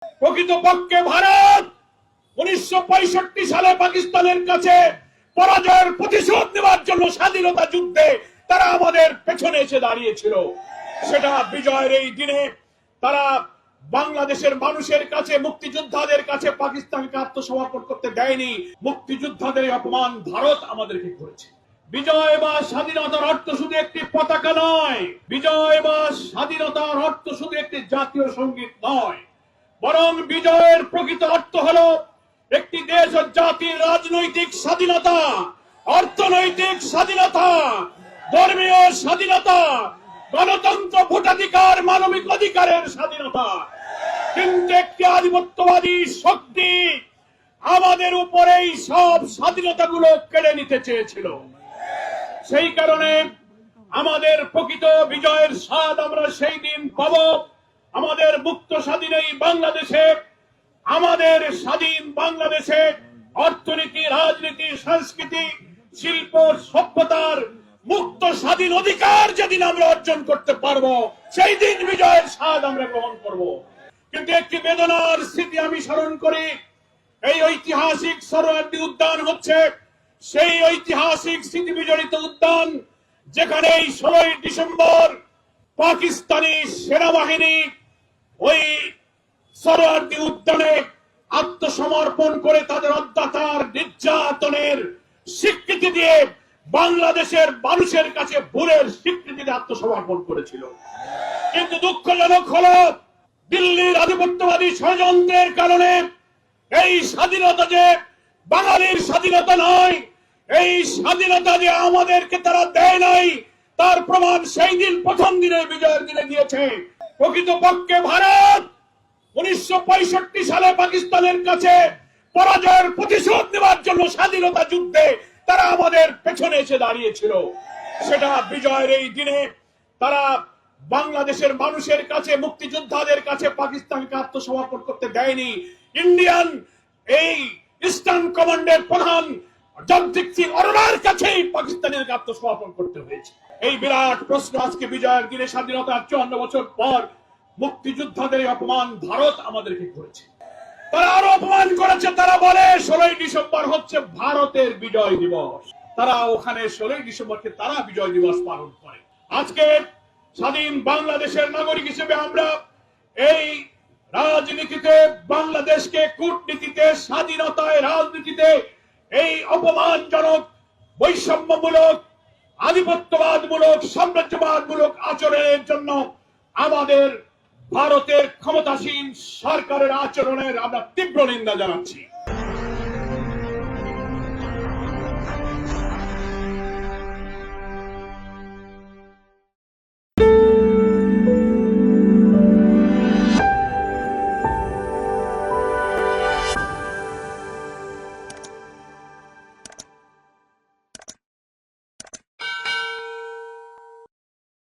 প্রকৃতপক্ষে ভারত 1965 সালে পাকিস্তানের কাছে পরাজয়ের প্রতিশোধ নেওয়ার জন্য স্বাধীনতা যুদ্ধে তারা আমাদের পেছনে এসে দাঁড়িয়েছিল। সেটা বিজয়ের এই দিনে তারা বাংলাদেশের মানুষের কাছে, মুক্তিযোদ্ধাদের কাছে পাকিস্তানকে আত্মসমর্পণ করতে দেয়নি। মুক্তিযোদ্ধাদের অপমান ভারত আমাদেরকে করেছে। বিজয় বা স্বাধীনতার অর্থ শুধু একটি পতাকা নয়, বিজয় বা স্বাধীনতার অর্থ শুধু একটি জাতীয় সঙ্গীত নয়, বরং বিজয়ের প্রকৃত অর্থ হলো একটি দেশ ও জাতির রাজনৈতিক স্বাধীনতা, অর্থনৈতিক স্বাধীনতা, ধর্মীয় স্বাধীনতা, গণতন্ত্র, ভোটাধিকার, মানবিক অধিকারের স্বাধীনতা। কিন্তু একটি আধিপত্যবাদী শক্তি আমাদের উপরে এই সব স্বাধীনতাগুলো কেড়ে নিতে চেয়েছিল। সেই কারণে আমাদের প্রকৃত বিজয়ের স্বাদ আমরা সেই দিন পাব আমাদের মুক্ত স্বাধীন এই বাংলাদেশে। আমাদের স্বাধীন বাংলাদেশে অর্থনীতি, রাজনীতি, সংস্কৃতি, শিল্প, সভ্যতার মুক্ত স্বাধীন অধিকার যেদিন আমরা অর্জন করতে পারবো, সেই দিন বিজয়ের স্বাদ আমরা গ্রহণ করব। কিন্তু একটি বেদনার স্মৃতি আমি স্মরণ করি। এই ঐতিহাসিক সোহরাওয়ার্দী উদ্যান হচ্ছে সেই ঐতিহাসিক স্মৃতি বিজড়িত উদ্যান যেখানে এই 16 ডিসেম্বর পাকিস্তানি সেনাবাহিনী ওই সোহরাওয়ার্দী উদ্যানে আত্মসমর্পণ করে তাদের অত্যাচার, নির্যাতনের স্বীকৃতি দিয়ে বাংলাদেশের মানুষের কাছে ভুলের স্বীকৃতি দিয়ে আত্মসমর্পণ করেছিল। কিন্তু দুঃখজনক হলো দিল্লির আধিপত্যবাদী ষড়যন্ত্রের কারণে এই স্বাধীনতা যে বাঙালির স্বাধীনতা নয়, এই স্বাধীনতা যে আমাদেরকে তারা দেয় নাই, তার প্রমাণ সেই দিন প্রথম দিনে বিজয়ের দিনে দিয়েছে। প্রকৃতপক্ষে ভারত 1965 সালে পাকিস্তানের কাছে পরাজয়ের প্রতিশোধ নেওয়ার জন্য স্বাধীনতা যুদ্ধে তারা আমাদের পেছনে এসে দাঁড়িয়েছিল। সেটা বিজয়ের এই দিনে তারা বাংলাদেশের মানুষের কাছে, মুক্তিযোদ্ধাদের কাছে পাকিস্তানকে আত্মসমর্পণ করতে দেয়নি। ইন্ডিয়ান এই ইস্টার্ন কমান্ডের প্রধান জগজিৎ সিং অরোরার কাছেই পাকিস্তানের আত্মসমর্পণ করতে হয়েছে। এই বিরাট প্রশ্ন আজকে বিজয়ের দিনে, স্বাধীনতার 54 বছর পর মুক্তিযোদ্ধাদের অপমান ভারত আমাদেরকে করেছে। তারা আরো অপমান করেছে। তারা বলে 16 ডিসেম্বর হচ্ছে ভারতের বিজয় দিবস। তারা ওখানে 16 ডিসেম্বরকে তারা বিজয় দিবস পালন করে। আজকে স্বাধীন বাংলাদেশের নাগরিক হিসেবে আমরা এই রাজনীতিতে, বাংলাদেশকে কূটনীতিতে, স্বাধীনতায়, রাজনীতিতে এই অপমানজনক, বৈষম্যমূলক, আধিপত্যবাদমূলক, সাম্রাজ্যবাদমূলক আচরণের জন্য আমাদের ভারতের ক্ষমতাসীন সরকারের আচরণের আমরা তীব্র নিন্দা জানাচ্ছি।